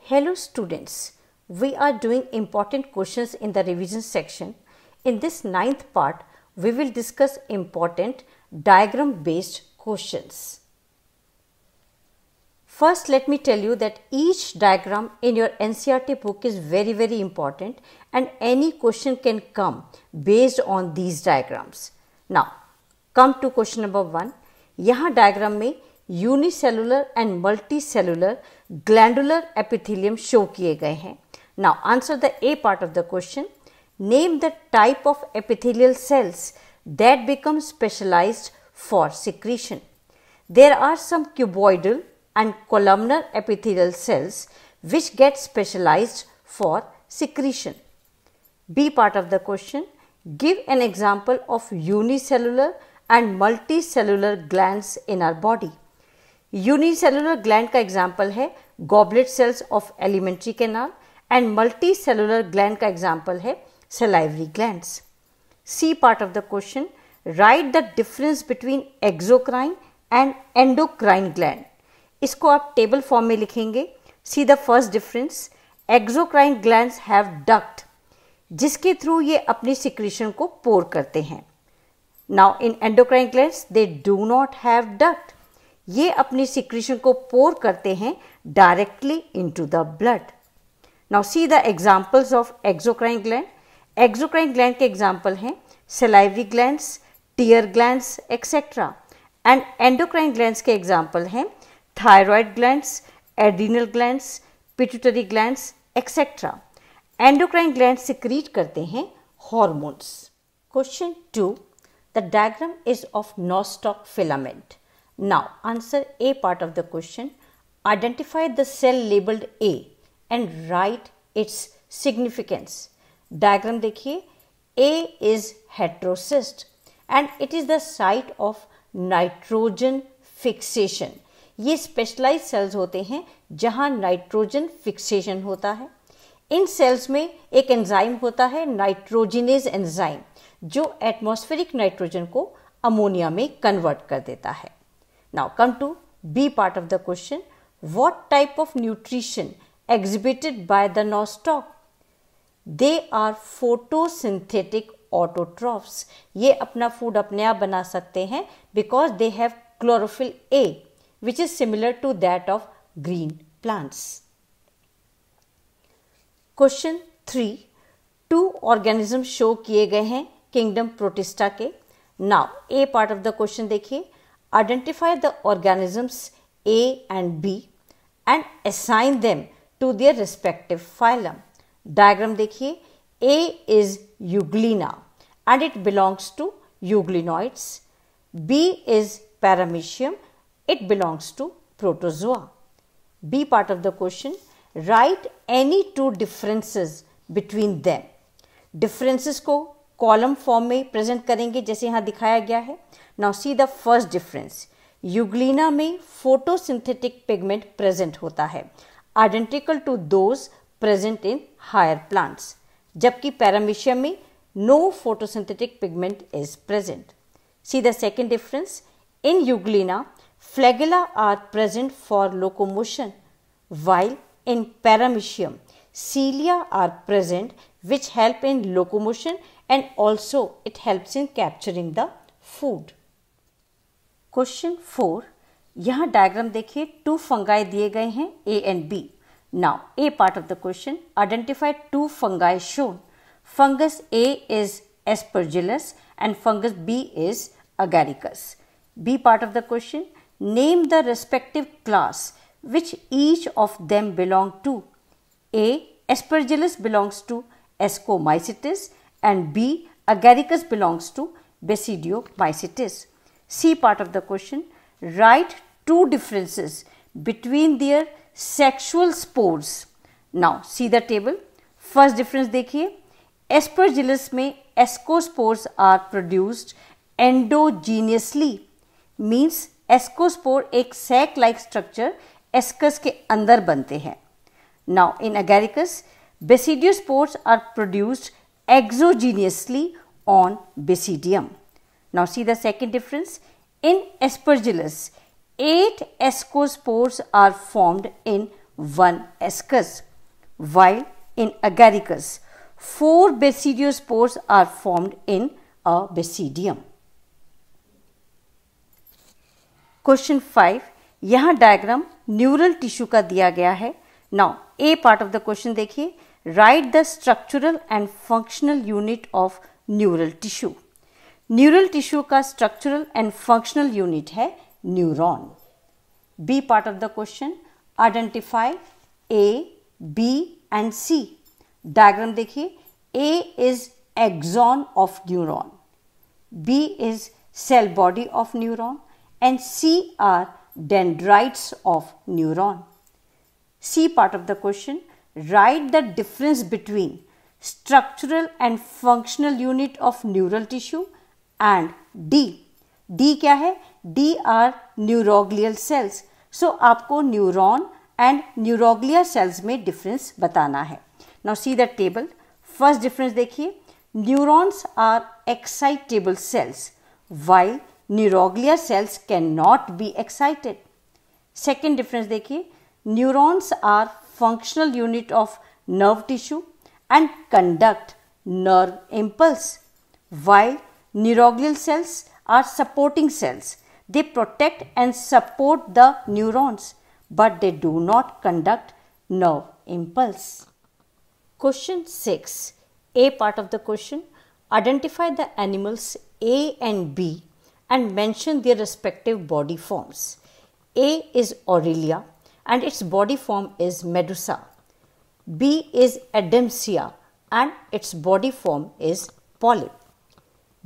Hello students, we are doing important questions in the revision section. In this ninth part, we will discuss important diagram based questions. First, let me tell you that each diagram in your NCERT book is very important and any question can come based on these diagrams. Now, come to question number 1. यहाँ diagram में unicellular and multicellular glandular epithelium show किए गए हैं. Now answer the A part of the question. Name the type of epithelial cells that become specialised for secretion. There are some cuboidal and columnar epithelial cells which get specialized for secretion. B part of the question. Give an example of unicellular and multicellular glands in our body. Unicellular gland का example है goblet cells of alimentary canal and multicellular gland का example है salivary glands. C part of the question. Write the difference between exocrine and endocrine gland. इसको आप table form में लिखेंगे. See the first difference. Exocrine glands have duct जिसके through ये अपनी secretion को पोर करते हैं. Now in endocrine glands they do not have duct. ये अपनी सिक्रीशन को पोर करते हैं directly into the blood. Now see the examples of exocrine gland. Exocrine gland के एग्जांपल हैं salivary glands, tear glands etcetera. And endocrine glands के example हैं thyroid glands, adrenal glands, pituitary glands, etc. Endocrine glands secrete करते हैं hormones. Question 2. The diagram is of nostoc filament. Now answer A part of the question. Identify the cell labeled A and write its significance. Diagram देखिए. A is heterocyst and it is the site of nitrogen fixation. ये specialise sales होते हैं जहां nitrogen fixation होता है. इन sales में एक enzyme होता है नाइट्रोजिनेज एंजाइम जो एटमॉस्फेरिक नाइट्रोजन को अमोनिया में कन्वर्ट कर देता है. Now come to B part of the question. What type of nutrition exhibited by the Nostoc? They are photosynthetic autotrophs. ये अपना फूड अपने आप बना सकते हैं because they have chlorophyll A which is similar to that of green plants. Question 3. 2 organisms show किए गए हैं kingdom protista के. Now A part of the question देखिए. Identify the organisms A and B and assign them to their respective phylum. Diagram देखिए. A is Euglena and it belongs to euglenoids. B is Paramecium. It belongs to protozoa. B part of the question. Write any two differences between them. Differences को column form में present करेंगे जैसे यहाँ दिखाया गया है. Now see the first difference. Euglena में photosynthetic pigment present होता है identical to those present in higher plants, जबकि पैरामीशियम में no photosynthetic pigment is present. See the second difference. In Euglena, flagella are present for locomotion, while in Paramecium, cilia are present which help in locomotion and also it helps in capturing the food. Question 4. यहाँ diagram देखिए. 2 fungi दिए गए हैं A and B. Now A part of the question. Identify 2 fungi shown. Fungus A is Aspergillus and fungus B is Agaricus. B part of the question. Name the respective class which each of them belong to. A. Aspergillus belongs to Ascomycetes and B. Agaricus belongs to Basidiomycetes. C part of the question. Write 2 differences between their sexual spores. Now see the table. First difference देखिए. Aspergillus में ascospores are produced endogenously. Means ascospore एक sac like structure ascus के अंदर बनते हैं. Now in Agaricus basidiospores are produced exogenously on basidium. Now see the second difference. In Aspergillus 8 ascospores are formed in 1 ascus, while in agaricus, 4 basidiospores are formed in a basidium. Question 5, यहाँ diagram neural tissue का दिया गया है. Now A part of the question देखिए. Write the structural and functional unit of neural tissue. Neural tissue का structural and functional unit है neuron. B part of the question. Identify A, B and C. Diagram देखिए. A is axon of neuron, B is cell body of neuron and C are dendrites of neuron. C part of the question. Write the difference between structural and functional unit of neural tissue and D. D क्या है? D are neuroglial cells. So आपको neuron and neuroglia cells में difference बताना है. Now see the table. First difference देखिए. Neurons are excitable cells while neuroglia cells cannot be excited. Second difference देखिए. Neurons are functional unit of nerve tissue and conduct nerve impulse, while neuroglial cells are supporting cells. They protect and support the neurons, but they do not conduct nerve impulse. Question 6. A part of the question. Identify the animals A and B and mention their respective body forms. A is Aurelia and its body form is Medusa. B is Adamsia and its body form is Polyp.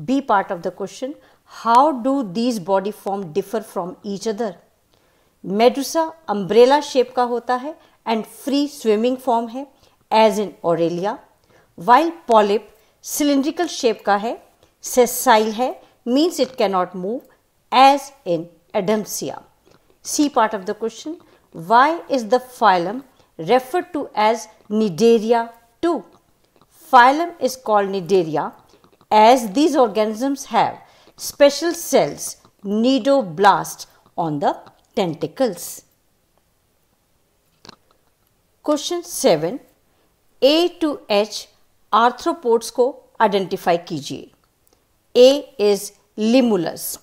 B part of the question. How do these body form differ from each other? Medusa umbrella shape का होता है and free swimming form है as in Aurelia, while Polyp cylindrical shape का है, sessile है, means it cannot move as in Adamsia. C part of the question. Why is the phylum referred to as Cnidaria too? Phylum is called Cnidaria as these organisms have special cells, cnidoblast, on the tentacles. Question 7. A to H arthropods को identify कीजिए. A is Limulus.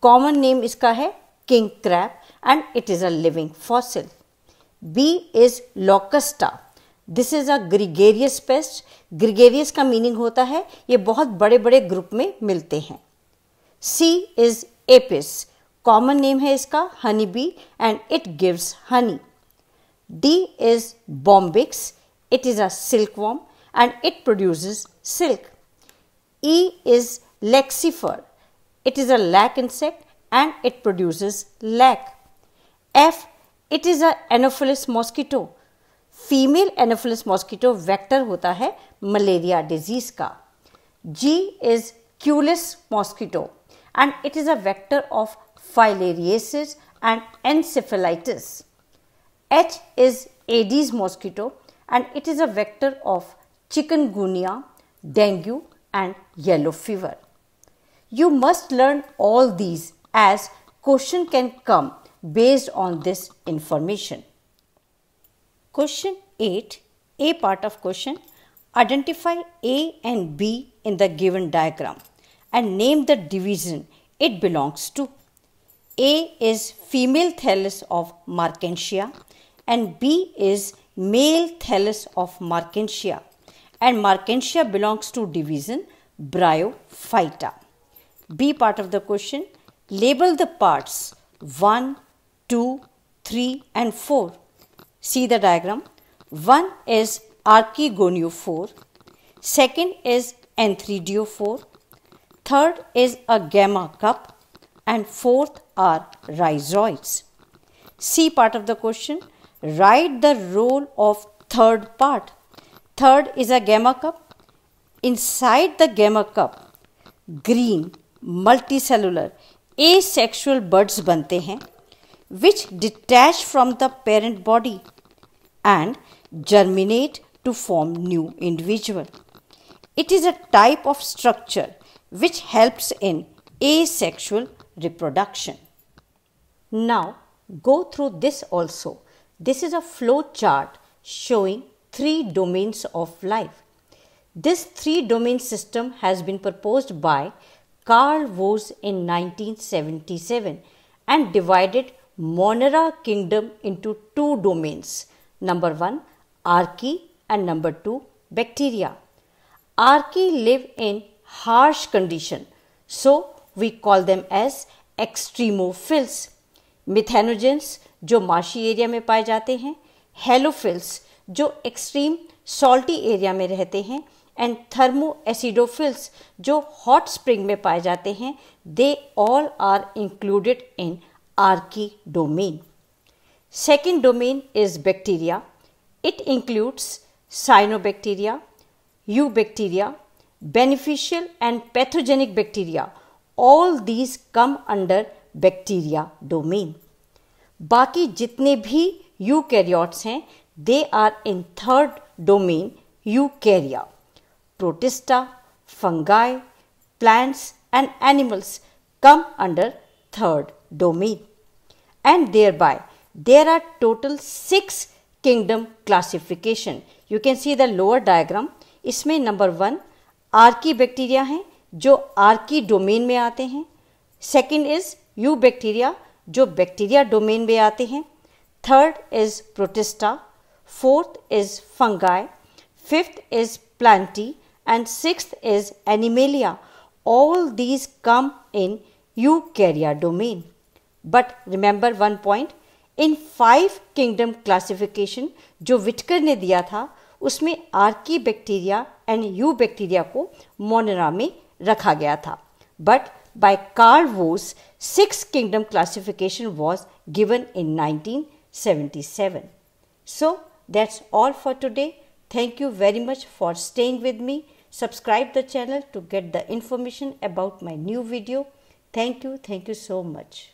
Common name इसका है king crab and it is a living fossil. B is Locusta. This is a gregarious pest. Gregarious का meaning होता है ये बहुत बड़े बड़े ग्रुप में मिलते हैं. C is Apis. Common name है इसका honey bee and it gives honey. D is Bombyx. It is a silkworm and it produces silk. E is Lexifer. It is a lac insect and it produces lac. F, it is a Anopheles mosquito. Female Anopheles mosquito vector होता है malaria disease का. G is Culex mosquito and it is a vector of filariasis and encephalitis. H is Aedes mosquito and it is a vector of chikungunya, dengue and yellow fever. You must learn all these as question can come based on this information. Question 8. A part of question. Identify A and B in the given diagram and name the division it belongs to. A is female thallus of Markensia and B is male thallus of Markensia, and Markensia belongs to division Bryophyta. B part of the question. Label the parts 1, 2, 3 and 4. See the diagram. 1 is Archegoniophore, second is Anthridiophore, third is a gamma cup and fourth are rhizoids. C part of the question. Write the role of third part. Third is a gamma cup. Inside the gamma cup, green multicellular asexual buds बनते हैं which detach from the parent body and germinate to form new individual. It is a type of structure which helps in asexual reproduction. Now go through this also. This is a flow chart showing 3 domains of life. This 3-domain system has been proposed by Carl Woese in 1977 and divided Monera kingdom into 2 domains. Number 1, archaea, and number 2, bacteria. Archaea live in harsh condition, so we call them as extremophils. Methanogens जो marshy area में पाए जाते हैं, हेलोफिल्स जो extreme salty area में रहते हैं, and थर्मोएसिडोफिल्स जो हॉट स्प्रिंग में पाए जाते हैं. They all are included in archaea domain. Second domain is bacteria. It includes cyanobacteria, eubacteria, beneficial and pathogenic bacteria. All these come under bacteria domain. बाकी जितने भी यूकैरियोट्स हैं, they are in third domain eukarya. Protista, fungi, plants and animals come under third domain. And thereby there are total 6 kingdom classification. You can see the lower diagram. इसमें number 1 Archie bacteria हैं जो Archie domain में आते हैं. Second is you bacteria जो bacteria domain में आते हैं. Third is protista. Fourth is fungi. Fifth is Plantae and sixth is animalia. All these come in eukarya domain. But remember one point, in 5 kingdom classification जो Whittaker ने दिया था उसमें Archie bacteria and you bacteria को Monera में रखा गया था. But by Carl Woese, 6 kingdom classification was given in 1977. So that's all for today. Thank you very much for staying with me. Subscribe the channel to get the information about my new video. Thank you so much.